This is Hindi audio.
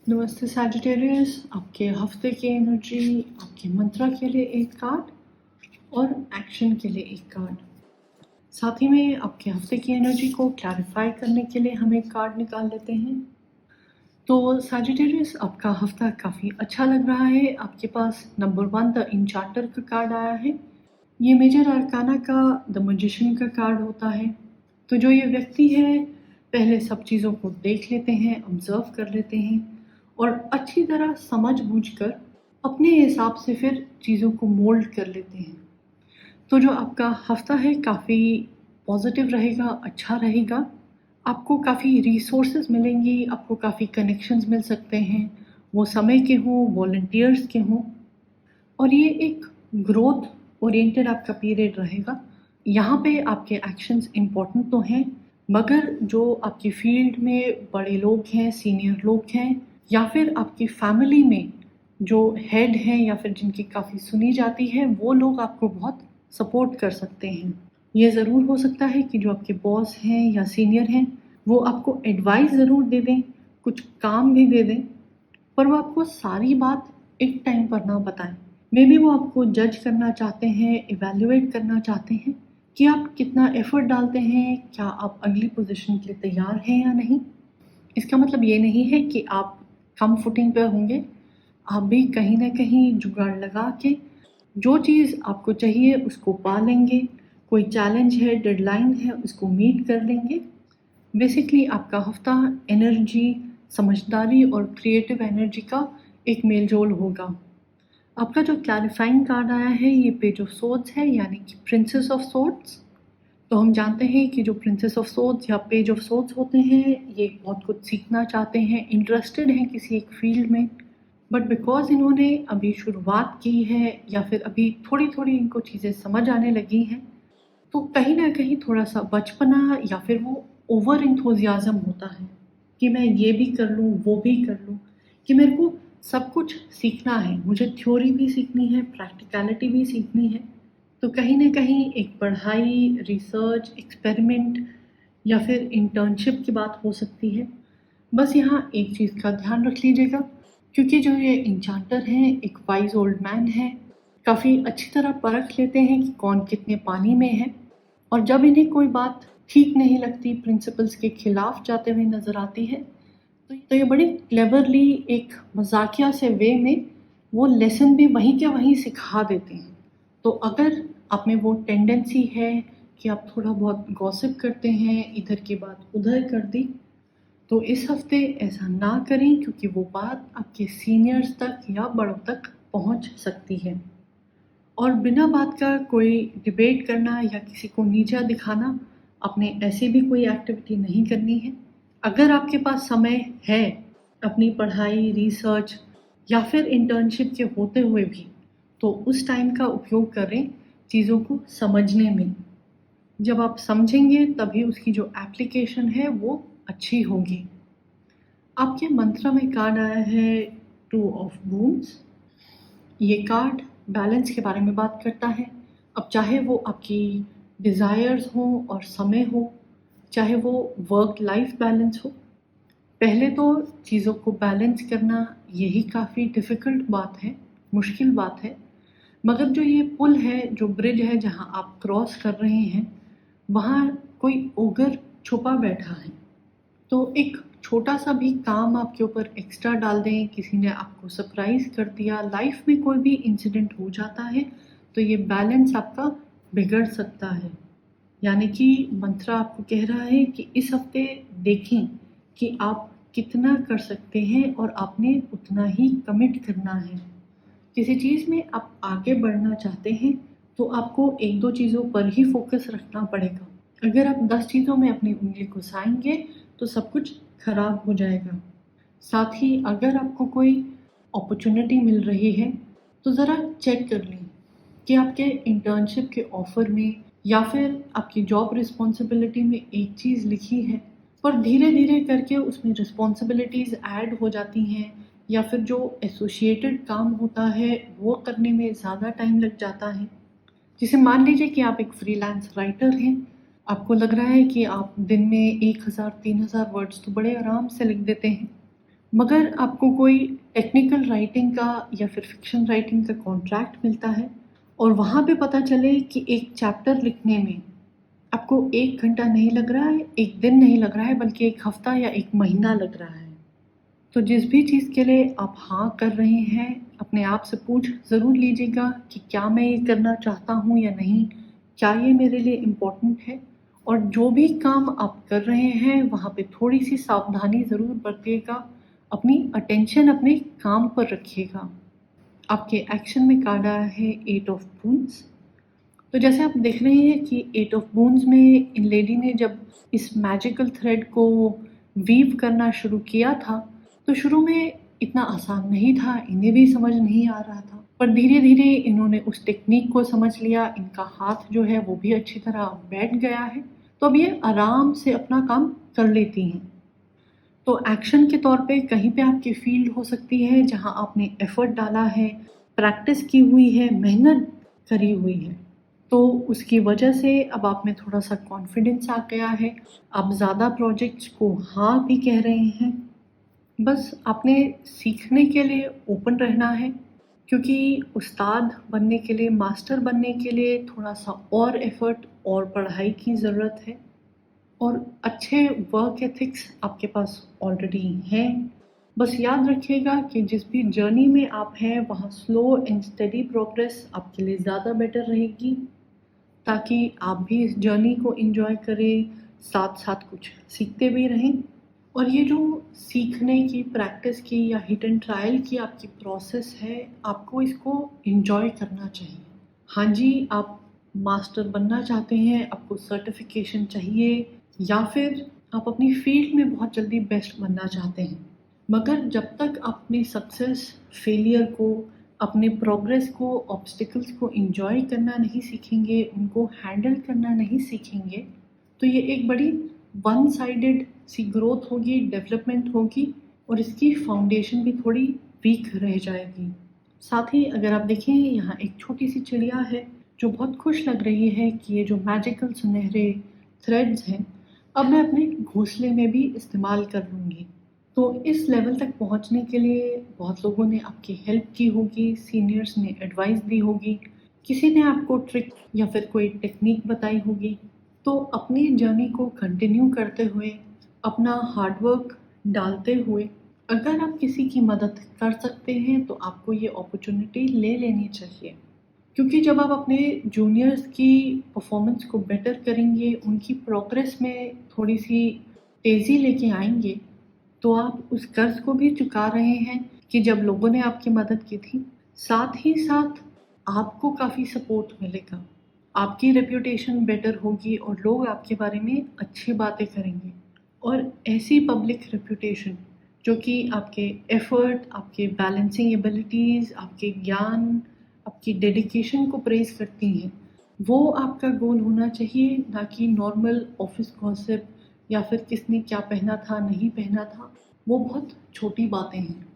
नमस्ते सैजिटेरियस, आपके हफ्ते की एनर्जी, आपके मंत्रा के लिए एक कार्ड और एक्शन के लिए एक कार्ड। साथ ही में आपके हफ्ते की एनर्जी को क्लैरिफाई करने के लिए हम एक कार्ड निकाल लेते हैं। तो सैजिटेरियस, आपका हफ्ता काफ़ी अच्छा लग रहा है। आपके पास नंबर 1 द इंचार्टर का कार्ड आया है। ये मेजर अरकाना का द मैजिशियन का कार्ड होता है। तो जो ये व्यक्ति है, पहले सब चीज़ों को देख लेते हैं, ऑब्जर्व कर लेते हैं और अच्छी तरह समझ बूझ कर अपने हिसाब से फिर चीज़ों को मोल्ड कर लेते हैं। तो जो आपका हफ्ता है काफ़ी पॉजिटिव रहेगा, अच्छा रहेगा। आपको काफ़ी रिसोर्सेज मिलेंगी, आपको काफ़ी कनेक्शंस मिल सकते हैं, वो समय के हों, वॉलंटियर्स के हों। और ये एक ग्रोथ ओरिएंटेड आपका पीरियड रहेगा। यहाँ पे आपके एक्शंस इम्पोर्टेंट तो हैं, मगर जो आपकी फील्ड में बड़े लोग हैं, सीनियर लोग हैं, या फिर आपकी फैमिली में जो हेड हैं या फिर जिनकी काफ़ी सुनी जाती है, वो लोग आपको बहुत सपोर्ट कर सकते हैं। ये ज़रूर हो सकता है कि जो आपके बॉस हैं या सीनियर हैं, वो आपको एडवाइस ज़रूर दे दें, कुछ काम भी दे दें, पर वो आपको सारी बात एक टाइम पर ना बताएं। मे बी वो आपको जज करना चाहते हैं, इवैल्यूएट करना चाहते हैं कि आप कितना एफर्ट डालते हैं, क्या आप अगली पोजीशन के लिए तैयार हैं या नहीं। इसका मतलब ये नहीं है कि आप कम फुटिंग पे होंगे। आप भी कहीं ना कहीं जुगाड़ लगा के जो चीज़ आपको चाहिए उसको पा लेंगे। कोई चैलेंज है, डेडलाइन है, उसको मीट कर लेंगे। बेसिकली आपका हफ्ता एनर्जी, समझदारी और क्रिएटिव एनर्जी का एक मेलजोल होगा। आपका जो क्लैरिफाइंग कार्ड आया है, ये पेज ऑफ सोर्ड्स है, यानी कि प्रिंसेस ऑफ सोर्ड्स। तो हम जानते हैं कि जो प्रिंसेस ऑफ सोर्ड्स या पेज ऑफ सोर्ड्स होते हैं, ये बहुत कुछ सीखना चाहते हैं, इंटरेस्टेड हैं किसी एक फील्ड में, बट बिकॉज इन्होंने अभी शुरुआत की है या फिर अभी थोड़ी थोड़ी इनको चीज़ें समझ आने लगी हैं, तो कहीं ना कहीं थोड़ा सा बचपना या फिर वो ओवर इंथुजियाज्म होता है कि मैं ये भी कर लूँ, वो भी कर लूँ, कि मेरे को सब कुछ सीखना है, मुझे थ्योरी भी सीखनी है, प्रैक्टिकलिटी भी सीखनी है। तो कहीं ना कहीं एक पढ़ाई, रिसर्च, एक्सपेरिमेंट या फिर इंटर्नशिप की बात हो सकती है। बस यहाँ एक चीज़ का ध्यान रख लीजिएगा, क्योंकि जो ये इंचांटर हैं एक वाइज ओल्ड मैन है, काफ़ी अच्छी तरह परख लेते हैं कि कौन कितने पानी में है। और जब इन्हें कोई बात ठीक नहीं लगती, प्रिंसिपल्स के खिलाफ जाते हुए नज़र आती है, तो ये बड़े क्लेवरली एक मजाकिया से वे में वो लेसन भी वहीं के वहीं सिखा देते हैं। तो अगर आप में वो टेंडेंसी है कि आप थोड़ा बहुत गॉसिप करते हैं, इधर की बात उधर कर दी, तो इस हफ्ते ऐसा ना करें, क्योंकि वो बात आपके सीनियर्स तक या बड़ों तक पहुंच सकती है। और बिना बात का कोई डिबेट करना या किसी को नीचा दिखाना, आपने ऐसी भी कोई एक्टिविटी नहीं करनी है। अगर आपके पास समय है अपनी पढ़ाई, रिसर्च या फिर इंटर्नशिप के होते हुए भी, तो उस टाइम का उपयोग करें चीज़ों को समझने में। जब आप समझेंगे तभी उसकी जो एप्लीकेशन है वो अच्छी होगी। आपके मंत्र में कार्ड आया है 2 ऑफ बून्स। ये कार्ड बैलेंस के बारे में बात करता है। अब चाहे वो आपकी डिज़ायर्स हो और समय हो, चाहे वो वर्क लाइफ बैलेंस हो, पहले तो चीज़ों को बैलेंस करना यही काफ़ी डिफ़िकल्ट बात है, मुश्किल बात है। मगर जो ये पुल है, जो ब्रिज है जहाँ आप क्रॉस कर रहे हैं, वहाँ कोई ओगर छुपा बैठा है। तो एक छोटा सा भी काम आपके ऊपर एक्स्ट्रा डाल दें, किसी ने आपको सरप्राइज कर दिया, लाइफ में कोई भी इंसिडेंट हो जाता है, तो ये बैलेंस आपका बिगड़ सकता है। यानी कि मंत्र आपको कह रहा है कि इस हफ्ते देखें कि आप कितना कर सकते हैं और आपने उतना ही कमिट करना है। किसी चीज़ में आप आगे बढ़ना चाहते हैं, तो आपको एक दो चीज़ों पर ही फोकस रखना पड़ेगा। अगर आप 10 चीज़ों में अपनी उंगली घुसाएंगे तो सब कुछ खराब हो जाएगा। साथ ही अगर आपको कोई अपॉर्चुनिटी मिल रही है, तो ज़रा चेक कर लें कि आपके इंटर्नशिप के ऑफ़र में या फिर आपकी जॉब रिस्पॉन्सिबिलिटी में एक चीज़ लिखी है, पर धीरे धीरे करके उसमें रिस्पॉन्सिबिलिटीज़ ऐड हो जाती हैं, या फिर जो एसोसिएटेड काम होता है वो करने में ज़्यादा टाइम लग जाता है। जैसे मान लीजिए कि आप एक फ्रीलांस राइटर हैं, आपको लग रहा है कि आप दिन में 1000 3000 वर्ड्स तो बड़े आराम से लिख देते हैं, मगर आपको कोई टेक्निकल राइटिंग का या फिर फ़िक्शन राइटिंग का कॉन्ट्रैक्ट मिलता है और वहाँ पे पता चले कि एक चैप्टर लिखने में आपको 1 घंटा नहीं लग रहा है, 1 दिन नहीं लग रहा है, बल्कि 1 हफ़्ता या 1 महीना लग रहा है। तो जिस भी चीज़ के लिए आप हाँ कर रहे हैं, अपने आप से पूछ ज़रूर लीजिएगा कि क्या मैं ये करना चाहता हूँ या नहीं? क्या ये मेरे लिए इम्पोर्टेंट है? और जो भी काम आप कर रहे हैं, वहाँ पे थोड़ी-सी सावधानी ज़रूर बरतिएगा। अपनी अटेंशन अपने काम पर रखिएगा। आपके एक्शन में कार्ड आया है 8 ऑफ वूंड्स। तो जैसे आप देख रहे हैं कि 8 ऑफ वूंड्स में इन लेडी ने जब इस मैजिकल थ्रेड को वीव करना शुरू किया था, तो शुरू में इतना आसान नहीं था, इन्हें भी समझ नहीं आ रहा था। पर धीरे-धीरे इन्होंने उस टेक्नीक को समझ लिया, इनका हाथ जो है वो भी अच्छी तरह बैठ गया है, तो अब ये आराम से अपना काम कर लेती हैं। तो एक्शन के तौर पे कहीं पे आपकी फ़ील्ड हो सकती है जहाँ आपने एफ़र्ट डाला है, प्रैक्टिस की हुई है, मेहनत करी हुई है। तो उसकी वजह से अब आप में थोड़ा-सा कॉन्फिडेंस आ गया है, आप ज़्यादा प्रोजेक्ट्स को हाँ भी कह रहे हैं। बस आपने सीखने के लिए ओपन रहना है, क्योंकि उस्ताद बनने के लिए, मास्टर बनने के लिए थोड़ा-सा और एफ़र्ट और पढ़ाई की ज़रूरत है। और अच्छे वर्क एथिक्स आपके पास ऑलरेडी हैं। बस याद रखिएगा कि जिस भी जर्नी में आप हैं, वहाँ स्लो एंड स्टेडी प्रोग्रेस आपके लिए ज़्यादा बेटर रहेगी, ताकि आप भी इस जर्नी को एन्जॉय करें, साथ-साथ कुछ सीखते भी रहें। और ये जो सीखने की, प्रैक्टिस की या हिट एंड ट्रायल की आपकी प्रोसेस है, आपको इसको एन्जॉय करना चाहिए। हाँ जी, आप मास्टर बनना चाहते हैं, आपको सर्टिफ़िकेशन चाहिए या फिर आप अपनी फ़ील्ड में बहुत जल्दी बेस्ट बनना चाहते हैं। मगर जब तक आप अपनी सक्सेस, फेलियर को, अपने प्रोग्रेस को, ऑब्स्टिकल्स को एन्जॉय करना नहीं सीखेंगे, उनको हैंडल करना नहीं सीखेंगे, तो ये एक बड़ी वन साइडेड सी ग्रोथ होगी, डेवलपमेंट होगी और इसकी फाउंडेशन भी थोड़ी वीक रह जाएगी। साथ ही अगर आप देखें, यहाँ एक छोटी-सी चिड़िया है जो बहुत खुश लग रही है कि ये जो मैजिकल सुनहरे थ्रेड्स हैं, अब मैं अपने घोंसले में भी इस्तेमाल कर लूँगी। तो इस लेवल तक पहुँचने के लिए बहुत लोगों ने आपकी हेल्प की होगी, सीनियर्स ने एडवाइस दी होगी, किसी ने आपको ट्रिक या फिर कोई टेक्नीक बताई होगी। तो अपनी जर्नी को कंटिन्यू करते हुए, अपना हार्ड वर्क डालते हुए, अगर आप किसी की मदद कर सकते हैं, तो आपको ये अपॉर्च्युनिटी ले लेनी चाहिए। क्योंकि जब आप अपने जूनियर्स की परफॉर्मेंस को बेटर करेंगे, उनकी प्रोग्रेस में थोड़ी-सी तेज़ी लेके आएँगे, तो आप उस कर्ज़ को भी चुका रहे हैं कि जब लोगों ने आपकी मदद की थी। साथ ही साथ आपको काफ़ी सपोर्ट मिलेगा। आपकी रेपुटेशन बेटर होगी और लोग आपके बारे में अच्छी बातें करेंगे। और ऐसी पब्लिक रेपुटेशन जो कि आपके एफ़र्ट, आपके बैलेंसिंग एबिलिटीज़, आपके ज्ञान, आपकी डेडिकेशन को प्रेज़ करती हैं, वो आपका गोल होना चाहिए, ना कि नॉर्मल ऑफ़िस गॉसिप या फिर किसने क्या पहना था, नहीं पहना था। वो बहुत छोटी बातें हैं।